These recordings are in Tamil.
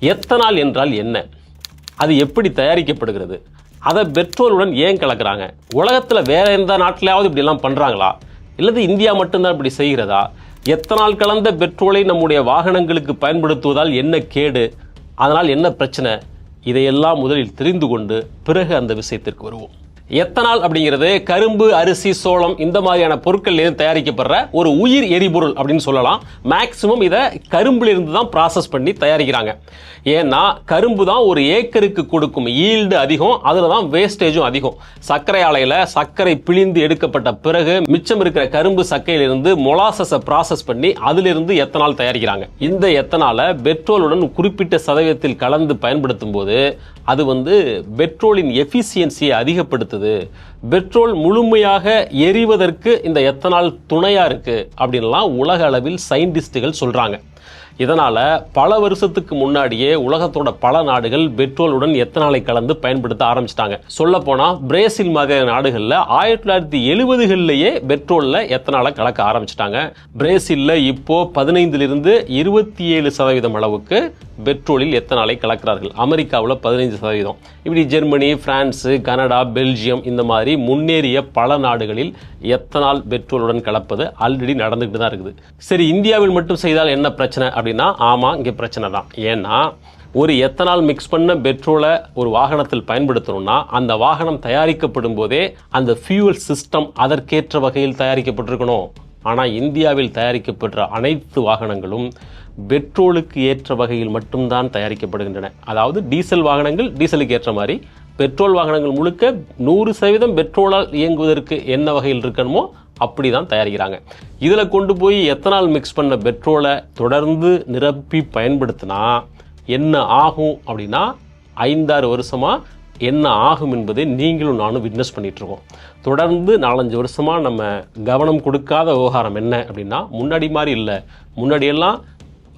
எத்தனால் என்றால் என்ன? அது எப்படி தயாரிக்கப்படுகிறது? அதை பெட்ரோலுடன் ஏன் கலக்கிறாங்க? உலகத்தில் வேற எந்த நாட்டிலாவது இப்படிலாம் பண்ணுறாங்களா? இல்லது இந்தியா மட்டும்தான் இப்படி செய்கிறதா? எத்தனால் கலந்த பெட்ரோலை நம்முடைய வாகனங்களுக்கு பயன்படுத்துவதால் என்ன கேடு? அதனால் என்ன பிரச்சனை? இதையெல்லாம் முதலில் தெரிந்து கொண்டு பிறகு அந்த விஷயத்திற்கு வருவோம். எத்தனால் அப்படிங்கிறது கரும்பு, அரிசி, சோளம் இந்த மாதிரியான பொருட்கள் தயாரிக்கப்படுற ஒரு உயிர் எரிபொருள் அப்படின்னு சொல்லலாம். மேக்சிமம் இதை கரும்புல தான் ப்ராசஸ் பண்ணி தயாரிக்கிறாங்க. ஏன்னா கரும்பு தான் ஒரு ஏக்கருக்கு கொடுக்கும் ஈல்டு அதிகம், அதில் தான் வேஸ்டேஜும் அதிகம். சர்க்கரை ஆலையில் சர்க்கரை பிழிந்து எடுக்கப்பட்ட பிறகு மிச்சம் இருக்கிற கரும்பு சக்கையிலிருந்து மொலாசஸை ப்ராசஸ் பண்ணி அதிலிருந்து எத்தனால் தயாரிக்கிறாங்க. இந்த எத்தனாலை பெட்ரோலுடன் குறிப்பிட்ட சதவீதத்தில் கலந்து பயன்படுத்தும் போது அது பெட்ரோலின் எஃபிசியன்சியை அதிகப்படுத்துது. பெட்ரோல் முழுமையாக எரிவதற்கு இந்த எத்தனால் துணையா இருக்கு அப்படின்லாம் உலக அளவில் சயின்டிஸ்டுகள் சொல்றாங்க. இதனால பல வருஷத்துக்கு முன்னாடியே உலகத்தோட பல நாடுகள் பெட்ரோலுடன் எத்தனாலை கலந்து பயன்படுத்த ஆரம்பிச்சிட்டாங்க. சொல்ல போனா பிரேசில் மாதிரியான நாடுகளில் 1970களிலேயே பெட்ரோல்ல எத்தனாலை கலக்க ஆரம்பிச்சிட்டாங்க. பிரேசில்ல இப்போ 15லிருந்து 27% அளவுக்கு பெட்ரோலில் எத்தனாலை கலக்கிறார்கள். அமெரிக்காவில் 15%. இப்படி ஜெர்மனி, பிரான்ஸ், கனடா, பெல்ஜியம் இந்த மாதிரி முன்னேறிய பல நாடுகளில் எத்தனால் பெட்ரோலுடன் கலப்பது ஆல்ரெடி நடந்துகிட்டு தான் இருக்குது. சரி, இந்தியாவில் மட்டும் செய்தால் என்ன பிரச்சனை அப்படின்னா, ஆமா, இங்கே பிரச்சனை தான். ஏன்னா ஒரு எத்தனால் மிக்ஸ் பண்ண பெட்ரோலை ஒரு வாகனத்தில் பயன்படுத்தணும்னா அந்த வாகனம் தயாரிக்கப்படும் போதே அந்த ஃபியூவல் சிஸ்டம் அதற்கேற்ற வகையில் தயாரிக்கப்பட்டிருக்கணும். ஆனால் இந்தியாவில் தயாரிக்கப்படுற அனைத்து வாகனங்களும் பெட்ரோலுக்கு ஏற்ற வகையில் மட்டும்தான் தயாரிக்கப்படுகின்றன. அதாவது டீசல் வாகனங்கள் டீசலுக்கு ஏற்ற மாதிரி, பெட்ரோல் வாகனங்கள் முழுக்க 100% பெட்ரோலால் இயங்குவதற்கு என்ன வகையில் இருக்கணுமோ அப்படி தான் தயாரிக்கிறாங்க. இதில் கொண்டு போய் எத்தனால் மிக்ஸ் பண்ண பெட்ரோலை தொடர்ந்து நிரப்பி பயன்படுத்தினா என்ன ஆகும் அப்படின்னா, 5-6 வருஷமாக என்ன ஆகும் என்பதை நீங்களும் நானும் விட்னஸ் பண்ணிட்டு இருக்கோம். தொடர்ந்து 4-5 வருஷமாக நம்ம கவனம் கொடுக்காத விவகாரம் என்ன அப்படின்னா, முன்னாடி மாதிரி இல்லை. முன்னாடியெல்லாம்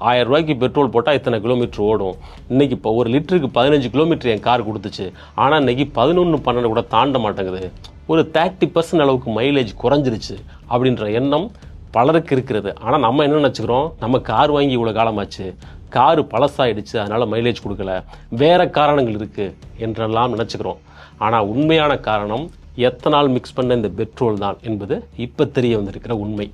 1000 ரூபாய்க்கு பெட்ரோல் போட்டால் இத்தனை கிலோமீட்டர் ஓடும். இன்றைக்கி இப்போ 1 லிட்டருக்கு 15 கிலோமீட்டர் என் கார் கொடுத்துச்சு. ஆனால் இன்றைக்கி 11-12 கூட தாண்ட மாட்டேங்குது. ஒரு 30% அளவுக்கு மைலேஜ் குறைஞ்சிருச்சு அப்படின்ற எண்ணம் பலருக்கு இருக்கிறது. ஆனால் நம்ம என்ன நினச்சிக்கிறோம், நம்ம கார் வாங்கி இவ்வளோ காலமாச்சு, காரு பழசாயிடுச்சு, அதனால் மைலேஜ் கொடுக்கல, வேறு காரணங்கள் இருக்குது என்றெல்லாம் நினச்சிக்கிறோம். ஆனால் உண்மையான காரணம் எத்தனால் மிக்ஸ் பண்ண இந்த பெட்ரோல் தான் என்பது இப்போ தெரிய வந்திருக்கிற உண்மை.